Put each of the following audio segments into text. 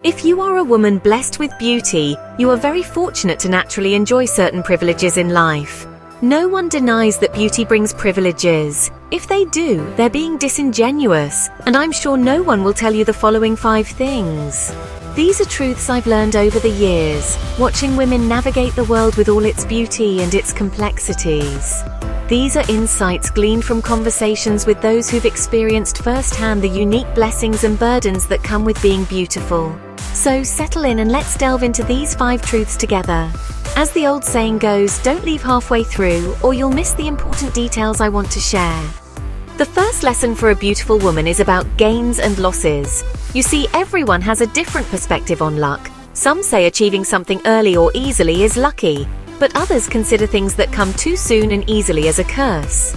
If you are a woman blessed with beauty, you are very fortunate to naturally enjoy certain privileges in life. No one denies that beauty brings privileges. If they do, they're being disingenuous, and I'm sure no one will tell you the following 5 things. These are truths I've learned over the years, watching women navigate the world with all its beauty and its complexities. These are insights gleaned from conversations with those who've experienced firsthand the unique blessings and burdens that come with being beautiful. So settle in and let's delve into these 5 truths together. As the old saying goes, don't leave halfway through, or you'll miss the important details I want to share. The first lesson for a beautiful woman is about gains and losses. You see, everyone has a different perspective on luck. Some say achieving something early or easily is lucky, but others consider things that come too soon and easily as a curse.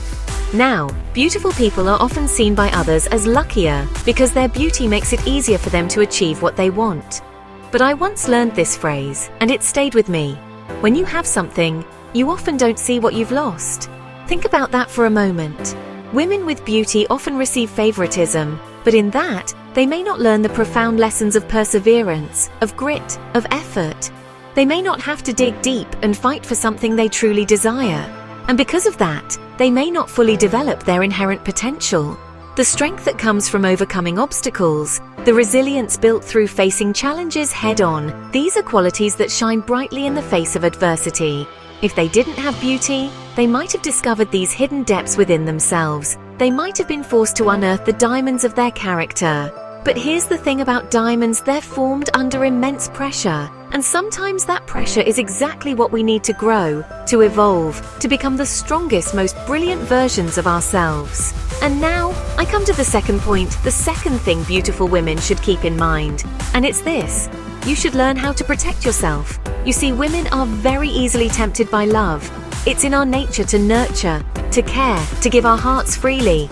Now, beautiful people are often seen by others as luckier because their beauty makes it easier for them to achieve what they want. But I once learned this phrase, and it stayed with me. When you have something, you often don't see what you've lost. Think about that for a moment. Women with beauty often receive favoritism, but in that, they may not learn the profound lessons of perseverance, of grit, of effort. They may not have to dig deep and fight for something they truly desire. And because of that, they may not fully develop their inherent potential. The strength that comes from overcoming obstacles, the resilience built through facing challenges head-on, these are qualities that shine brightly in the face of adversity. If they didn't have beauty, they might have discovered these hidden depths within themselves. They might have been forced to unearth the diamonds of their character. But here's the thing about diamonds, they're formed under immense pressure. And sometimes that pressure is exactly what we need to grow, to evolve, to become the strongest, most brilliant versions of ourselves. And now, I come to the second point, the second thing beautiful women should keep in mind. And it's this: you should learn how to protect yourself. You see, women are very easily tempted by love. It's in our nature to nurture, to care, to give our hearts freely.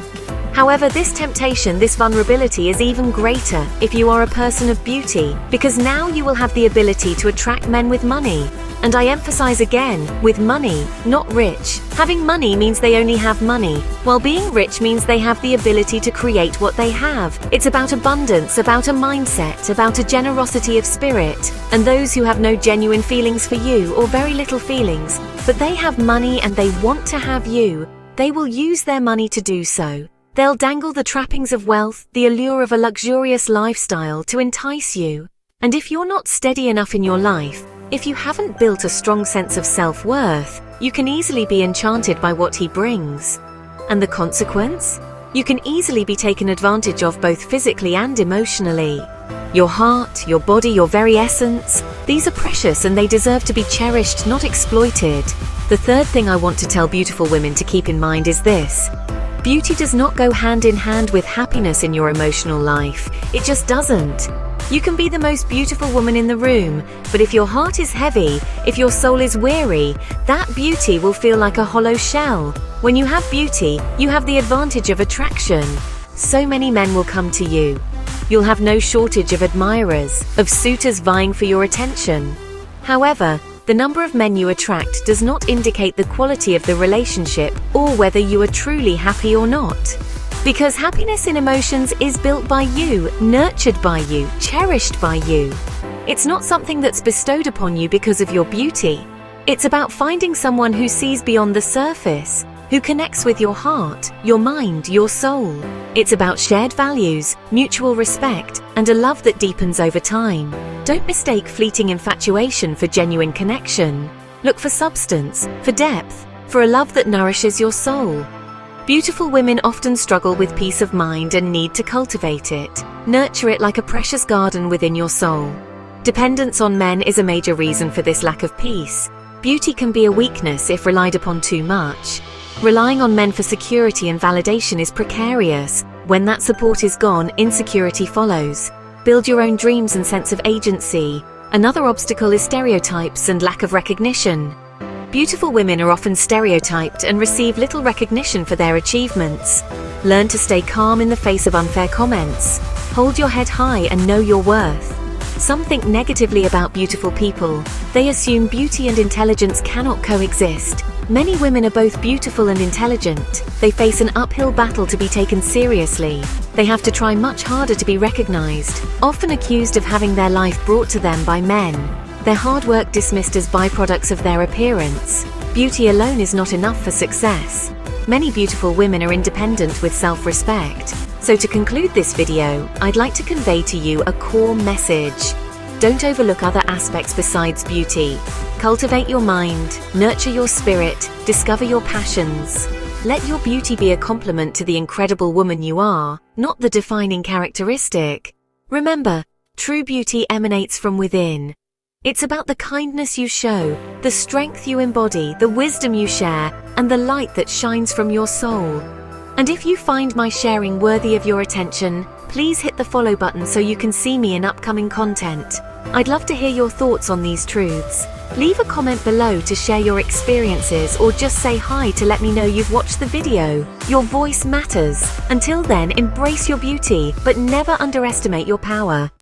However, this temptation, this vulnerability is even greater if you are a person of beauty, because now you will have the ability to attract men with money. And I emphasize again, with money, not rich. Having money means they only have money, while being rich means they have the ability to create what they have. It's about abundance, about a mindset, about a generosity of spirit. And those who have no genuine feelings for you, or very little feelings, but they have money and they want to have you, they will use their money to do so. They'll dangle the trappings of wealth, the allure of a luxurious lifestyle to entice you. And if you're not steady enough in your life, if you haven't built a strong sense of self-worth, you can easily be enchanted by what he brings. And the consequence? You can easily be taken advantage of both physically and emotionally. Your heart, your body, your very essence, these are precious and they deserve to be cherished, not exploited. The third thing I want to tell beautiful women to keep in mind is this: beauty does not go hand in hand with happiness in your emotional life. It just doesn't. You can be the most beautiful woman in the room, but if your heart is heavy, if your soul is weary, that beauty will feel like a hollow shell. When you have beauty, you have the advantage of attraction. So many men will come to you. You'll have no shortage of admirers, of suitors vying for your attention. However, the number of men you attract does not indicate the quality of the relationship or whether you are truly happy or not. Because happiness in emotions is built by you, nurtured by you, cherished by you. It's not something that's bestowed upon you because of your beauty. It's about finding someone who sees beyond the surface, who connects with your heart, your mind, your soul. It's about shared values, mutual respect, and a love that deepens over time. Don't mistake fleeting infatuation for genuine connection. Look for substance, for depth, for a love that nourishes your soul. Beautiful women often struggle with peace of mind and need to cultivate it. Nurture it like a precious garden within your soul. Dependence on men is a major reason for this lack of peace. Beauty can be a weakness if relied upon too much. Relying on men for security and validation is precarious. When that support is gone, insecurity follows. Build your own dreams and sense of agency. Another obstacle is stereotypes and lack of recognition. Beautiful women are often stereotyped and receive little recognition for their achievements. Learn to stay calm in the face of unfair comments. Hold your head high and know your worth. Some think negatively about beautiful people. They assume beauty and intelligence cannot coexist. Many women are both beautiful and intelligent. They face an uphill battle to be taken seriously. They have to try much harder to be recognized, often accused of having their life brought to them by men. Their hard work dismissed as byproducts of their appearance. Beauty alone is not enough for success. Many beautiful women are independent with self-respect. So to conclude this video, I'd like to convey to you a core message. Don't overlook other aspects besides beauty. Cultivate your mind, nurture your spirit, discover your passions. Let your beauty be a complement to the incredible woman you are, not the defining characteristic. Remember, true beauty emanates from within. It's about the kindness you show, the strength you embody, the wisdom you share, and the light that shines from your soul. And if you find my sharing worthy of your attention, please hit the follow button so you can see me in upcoming content. I'd love to hear your thoughts on these truths. Leave a comment below to share your experiences or just say hi to let me know you've watched the video. Your voice matters. Until then, embrace your beauty, but never underestimate your power.